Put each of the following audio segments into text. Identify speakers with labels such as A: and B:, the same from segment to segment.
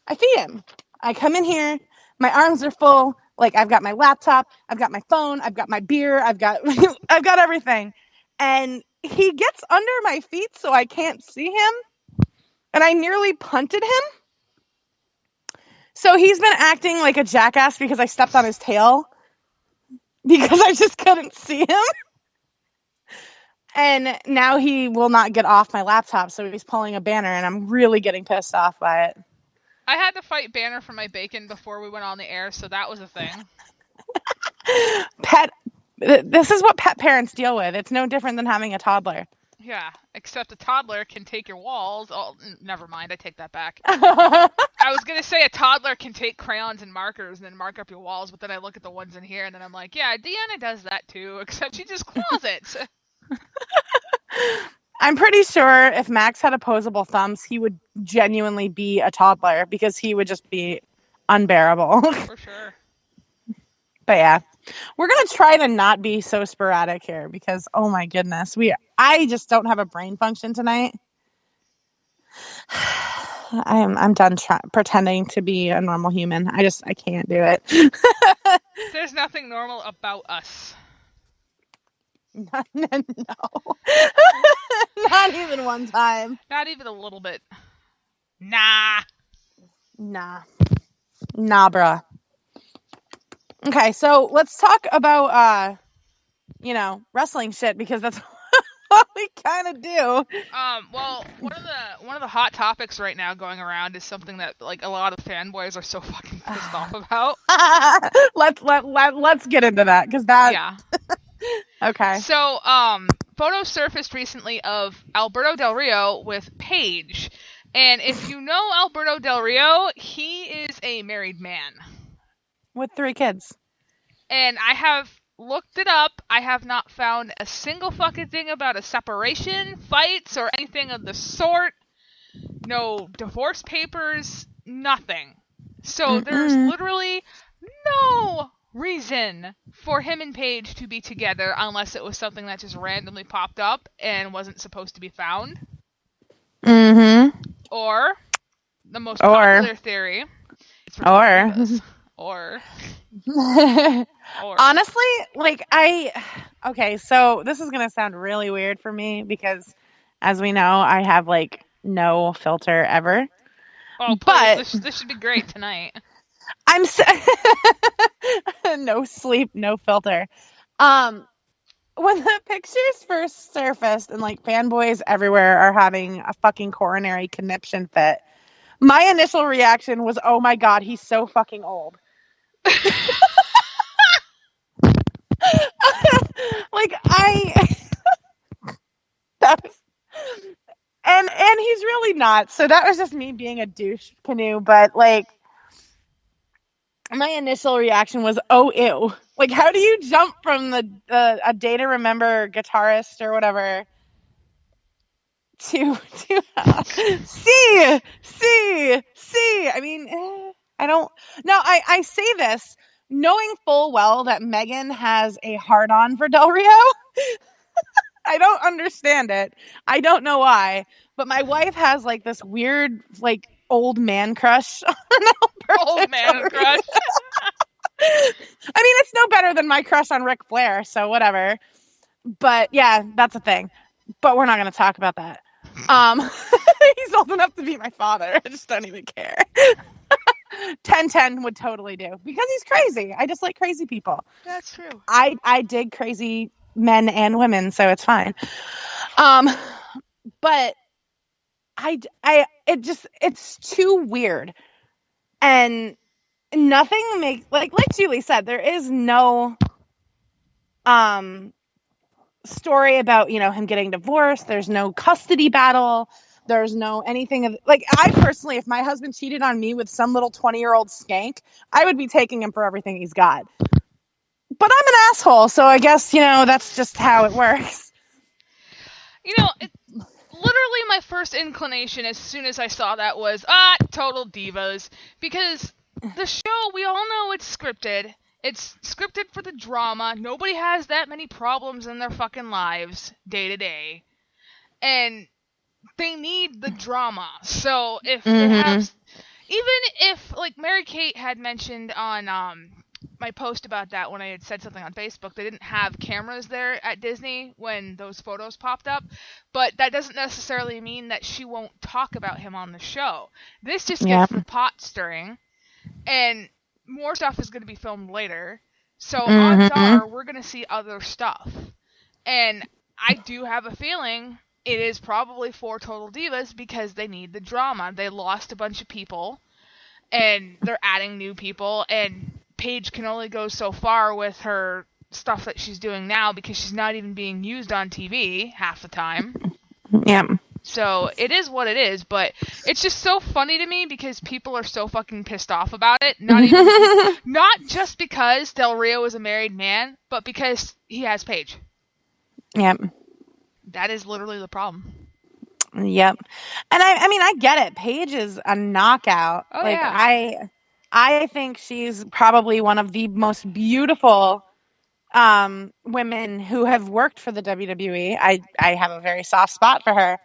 A: I feed him. I come in here, my arms are full. Like, I've got my laptop, I've got my phone, I've got my beer, I've got everything. And he gets under my feet so I can't see him. And I nearly punted him. So he's been acting like a jackass because I stepped on his tail. Because I just couldn't see him. And now he will not get off my laptop, so he's pulling a Banner, and I'm really getting pissed off by it.
B: I had to fight Banner for my bacon before we went on the air, so that was a thing.
A: This is what pet parents deal with. It's no different than having a toddler.
B: Yeah, except a toddler can take your walls. Oh, never mind, I take that back. I was going to say a toddler can take crayons and markers and then mark up your walls, but then I look at the ones in here, and then I'm like, yeah, Deanna does that too, except she just claws it.
A: I'm pretty sure if Max had opposable thumbs, he would genuinely be a toddler because he would just be unbearable.
B: For sure.
A: But yeah, we're going to try to not be so sporadic here because, oh my goodness, I just don't have a brain function tonight. I'm done pretending to be a normal human. I can't do it.
B: There's nothing normal about us.
A: No. Not even one time.
B: Not even a little bit. Nah,
A: bruh. Okay, so let's talk about wrestling shit because that's what we kind of do.
B: Well, one of the hot topics right now going around is something that like a lot of fanboys are so fucking pissed off about.
A: Let's get into that because that.
B: Yeah.
A: Okay.
B: So, photos surfaced recently of Alberto Del Rio with Paige. And if you know Alberto Del Rio, he is a married man.
A: With 3 kids.
B: And I have looked it up. I have not found a single fucking thing about a separation, fights, or anything of the sort. No divorce papers, nothing. So there's literally no reason for him and Paige to be together unless it was something that just randomly popped up and wasn't supposed to be found. Or the most popular theory. Or
A: honestly, like okay, so this is gonna sound really weird for me because as we know, I have like no filter ever.
B: Oh, please, this should be great tonight.
A: I'm no sleep, no filter. When the pictures first surfaced and like fanboys everywhere are having a fucking coronary conniption fit, my initial reaction was, oh my god, he's so fucking old. Like and he's really not. So that was just me being a douche canoe, but like my initial reaction was, oh ew. Like, how do you jump from a Day to Remember guitarist or whatever to see? I mean, I say this knowing full well that Megan has a hard-on for Del Rio. I don't understand it. I don't know why, but my wife has like this weird like old man crush on Alberto.
B: Old man crush.
A: I mean, it's no better than my crush on Ric Flair, so whatever. But yeah, that's a thing. But we're not going to talk about that. He's old enough to be my father. I just don't even care. 10-10 would totally do because he's crazy. I just like crazy people.
B: That's true.
A: I dig crazy men and women, so it's fine. But it's too weird. And nothing makes like Julie said, there is no story about, him getting divorced. There's no custody battle. There's no anything of like, I personally, if my husband cheated on me with some little 20-year-old skank, I would be taking him for everything he's got. But I'm an asshole, so I guess, that's just how it works.
B: Literally my first inclination as soon as I saw that was, total divas. Because the show, we all know it's scripted. It's scripted for the drama. Nobody has that many problems in their fucking lives day to day. And they need the drama. So if Even if, like, Mary Kate had mentioned on my post about that when I had said something on Facebook, they didn't have cameras there at Disney when those photos popped up, but that doesn't necessarily mean that she won't talk about him on the show. This just gets the pot stirring, and more stuff is going to be filmed later, so odds are we're going to see other stuff. And I do have a feeling it is probably for Total Divas because they need the drama. They lost a bunch of people, and they're adding new people, and Paige can only go so far with her stuff that she's doing now because she's not even being used on TV half the time.
A: Yeah.
B: So it is what it is, but it's just so funny to me because people are so fucking pissed off about it. Not just because Del Rio is a married man, but because he has Paige.
A: Yep.
B: That is literally the problem.
A: Yep. And I mean, I get it. Paige is a knockout.
B: Oh, like, yeah.
A: I think she's probably one of the most beautiful women who have worked for the WWE. I have a very soft spot for her.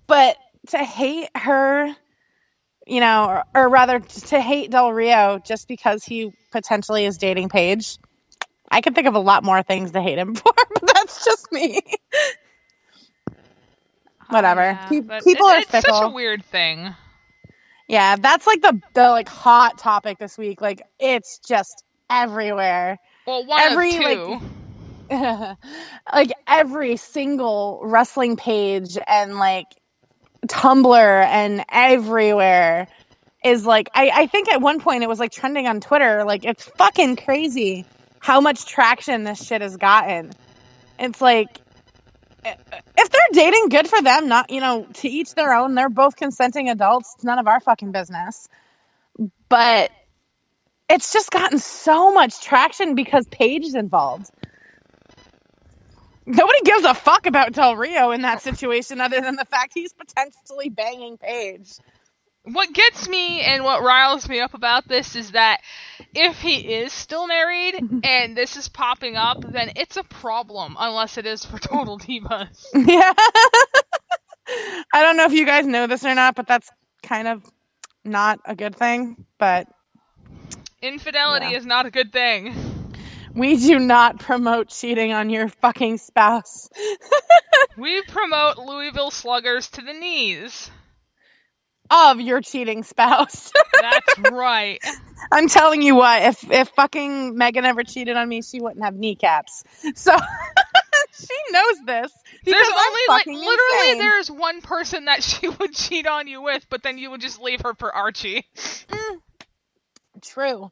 A: But to hate her, you know, or rather to hate Del Rio just because he potentially is dating Paige, I can think of a lot more things to hate him for, but that's just me. Whatever.
B: Yeah,
A: people are fickle.
B: It's such a weird thing.
A: Yeah, that's like the like hot topic this week. Like, it's just everywhere.
B: Well, one of two.
A: Like every single wrestling page and like Tumblr and everywhere is like, I think at one point it was like trending on Twitter. Like, it's fucking crazy how much traction this shit has gotten. It's like, if they're dating, good for them. Not, you know, to each their own. They're both consenting adults. It's none of our fucking business. But it's just gotten so much traction because Paige is involved. Nobody gives a fuck about Del Rio in that situation other than the fact he's potentially banging Paige.
B: What gets me and what riles me up about this is that if he is still married and this is popping up, then it's a problem, unless it is for Total Divas.
A: Yeah. I don't know if you guys know this or not, but that's kind of not a good thing. But
B: infidelity is not a good thing.
A: We do not promote cheating on your fucking spouse.
B: We promote Louisville Sluggers to the knees.
A: Of your cheating spouse.
B: That's right.
A: I'm telling you what, if fucking Megan ever cheated on me, she wouldn't have kneecaps. So she knows this.
B: There's only like literally insane. There's one person that she would cheat on you with, but then you would just leave her for Archie.
A: True.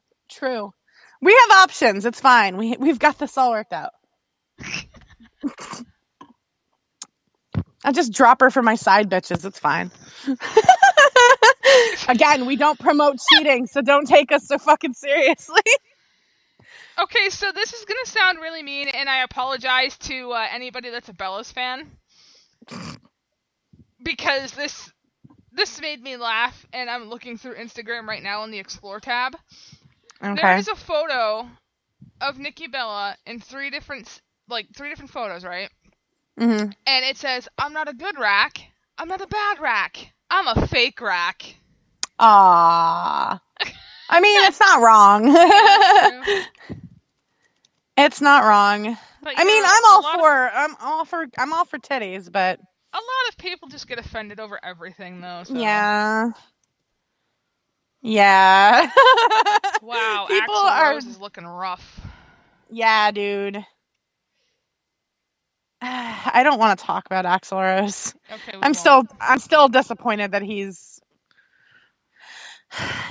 A: We have options. It's fine. We've got this all worked out. I'll just drop her for my side bitches. It's fine. Again, we don't promote cheating, so don't take us so fucking seriously.
B: Okay, so this is gonna sound really mean, and I apologize to anybody that's a Bellas fan. Because this made me laugh, and I'm looking through Instagram right now on the Explore tab. Okay. There is a photo of Nikki Bella in three different photos, right?
A: Mm-hmm.
B: And it says, "I'm not a good rack. I'm not a bad rack. I'm a fake rack."
A: Aww. I mean, it's not wrong. It's not wrong. But, I mean, I'm all for titties, but
B: a lot of people just get offended over everything, though. So.
A: Yeah.
B: Wow, Axl Rose is looking rough.
A: Yeah, dude. I don't want to talk about Axl Rose. Okay, I'm still disappointed that he's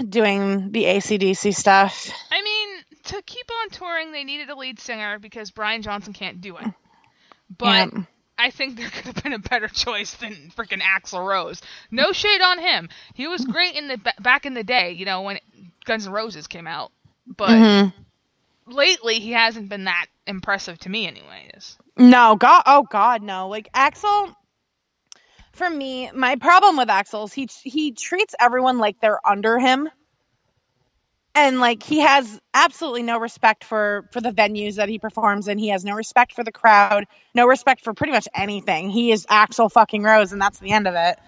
A: doing the AC/DC stuff.
B: I mean, to keep on touring, they needed a lead singer because Brian Johnson can't do it. But I think there could have been a better choice than freaking Axl Rose. No shade on him. He was great in the back in the day, you know, when Guns N' Roses came out. But lately, he hasn't been that impressive to me, anyways.
A: No, God, no. Like, Axl, for me, my problem with Axl is he treats everyone like they're under him. And, like, he has absolutely no respect for the venues that he performs in. He has no respect for the crowd, no respect for pretty much anything. He is Axl fucking Rose, and that's the end of it.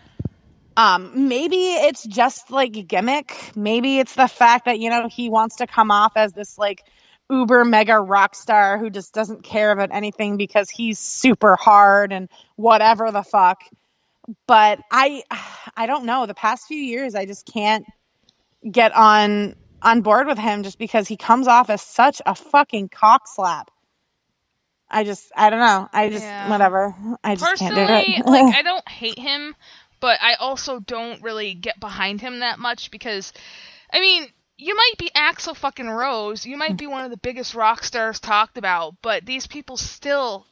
A: Maybe it's just like a gimmick. Maybe it's the fact that, he wants to come off as this like uber mega rock star who just doesn't care about anything because he's super hard and whatever the fuck. But I don't know. The past few years, I just can't get on board with him just because he comes off as such a fucking cock slap. I don't know. Whatever. I just can't do it.
B: Like, I don't hate him, but I also don't really get behind him that much because, I mean, you might be Axl fucking Rose, you might be one of the biggest rock stars talked about, but these people still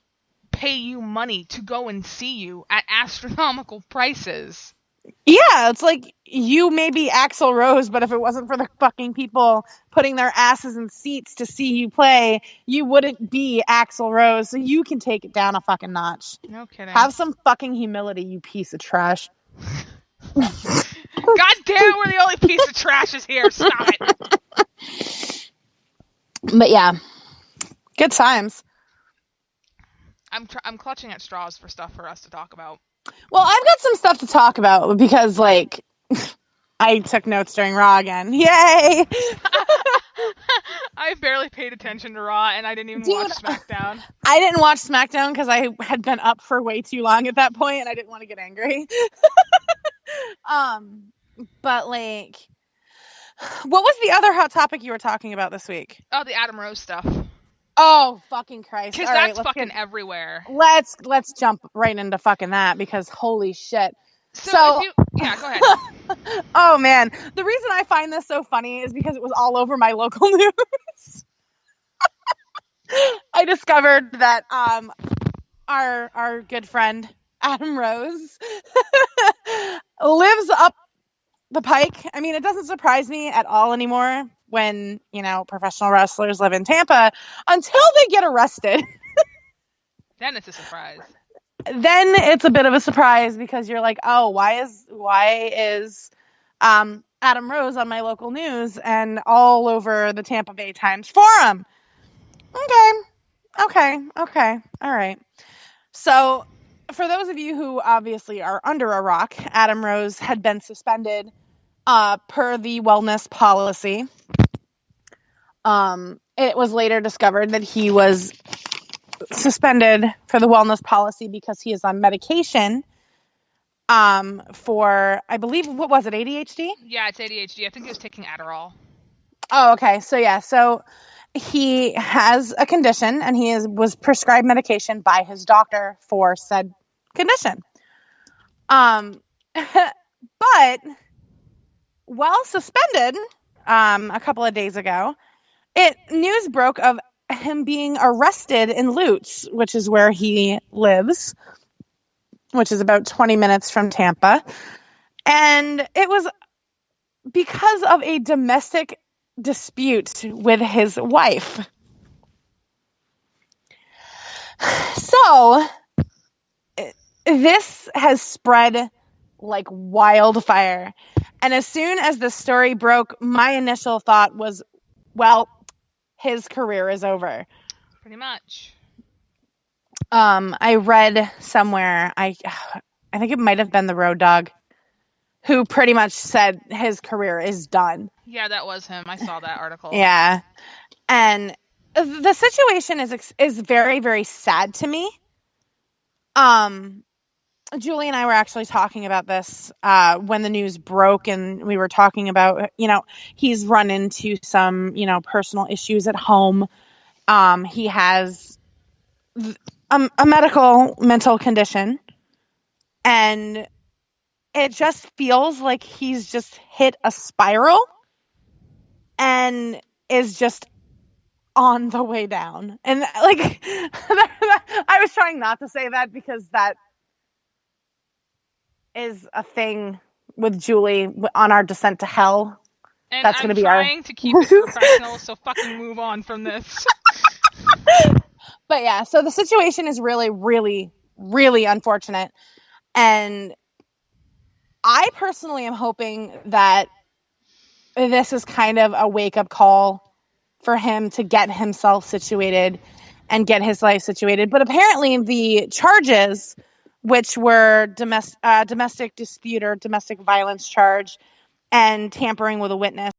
B: pay you money to go and see you at astronomical prices.
A: Yeah, it's like you may be Axl Rose, but if it wasn't for the fucking people putting their asses in seats to see you play, you wouldn't be Axl Rose. So you can take it down a fucking notch.
B: No kidding.
A: Have some fucking humility, you piece of trash.
B: God damn, we're the only piece of trash is here. Stop it.
A: But yeah, good times.
B: I'm clutching at straws for stuff for us to talk about.
A: Well, I've got some stuff to talk about because, like, I took notes during Raw again. Yay!
B: I barely paid attention to Raw, and I didn't even watch SmackDown.
A: I didn't watch SmackDown because I had been up for way too long at that point, and I didn't want to get angry. But, like, what was the other hot topic you were talking about this week?
B: Oh, the Adam Rose stuff.
A: Oh, fucking Christ.
B: Because that's fucking everywhere.
A: Let's jump right into fucking that because holy shit.
B: So yeah, go ahead.
A: Oh, man. The reason I find this so funny is because it was all over my local news. I discovered that our good friend, Adam Rose, lives up the pike. I mean, it doesn't surprise me at all anymore when, professional wrestlers live in Tampa until they get arrested.
B: Then it's a surprise.
A: Then it's a bit of a surprise because you're like, oh, why is Adam Rose on my local news and all over the Tampa Bay Times Forum? Okay. All right. So for those of you who obviously are under a rock, Adam Rose had been suspended per the wellness policy. It was later discovered that he was suspended for the wellness policy because he is on medication for, I believe, what was it, ADHD?
B: Yeah, it's ADHD. I think he was taking Adderall.
A: Oh, okay. So yeah, so he has a condition and he was prescribed medication by his doctor for said condition. But while suspended a couple of days ago, news broke of him being arrested in Lutz, which is where he lives, which is about 20 minutes from Tampa. And it was because of a domestic dispute with his wife. So this has spread like wildfire. And as soon as the story broke, my initial thought was, well, his career is over.
B: Pretty much.
A: I read somewhere, I think it might have been the Road Dogg, who pretty much said his career is done.
B: Yeah, that was him. I saw that article.
A: Yeah. And the situation is very, very sad to me. Julie and I were actually talking about this when the news broke, and we were talking about, he's run into some, personal issues at home. He has a mental condition, and it just feels like he's just hit a spiral and is just on the way down. And like, I was trying not to say that because that is a thing with Julie on our descent to hell.
B: And
A: that's going to be
B: trying to keep it professional, so fucking move on from this.
A: But yeah, so the situation is really, really, really unfortunate. And I personally am hoping that this is kind of a wake-up call for him to get himself situated and get his life situated. But apparently the charges which were domestic dispute or domestic violence charge and tampering with a witness.